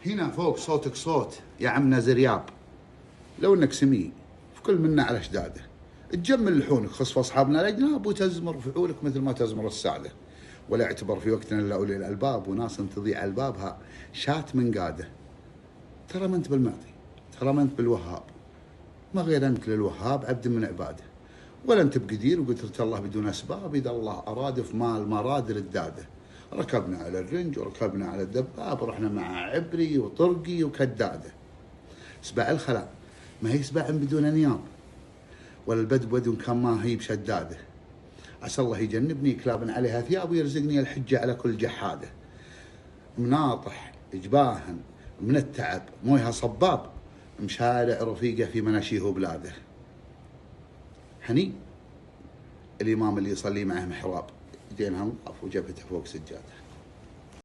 هنا فوق صوتك صوت يا عمنا زرياب، لو انك سمي في كل منا على اشداده، تجمل لحونك خصف اصحابنا الاجناب وتزمر فعولك مثل ما تزمر الساده، ولا يعتبر في وقتنا الا اولي الالباب وناس تضيع البابها شات من قاده. ترى ما انت بالمعطي، ترى ما انت بالوهاب، ما غير انت للوهاب عبد من عباده، ولا انت بقدير وقدرة الله بدون اسباب، اذا الله اراد في مال مراد للداده. ركبنا على الرنج وركبنا على الدباب، رحنا مع عبري وطرقي وكداده. سباع الخلاء ما هي سباع بدون انياب، ولا البدبد كان ما هي بشداده. عسى الله يجنبني كلاب عليها ثياب ويرزقني الحجه على كل جحاده. مناطح جباهن من التعب مويها صباب، مشارع رفيقه في مناشيه وبلاده. حنين الامام اللي يصلي معه محراب، يدينها نظاف وجبهته فوق سجاده.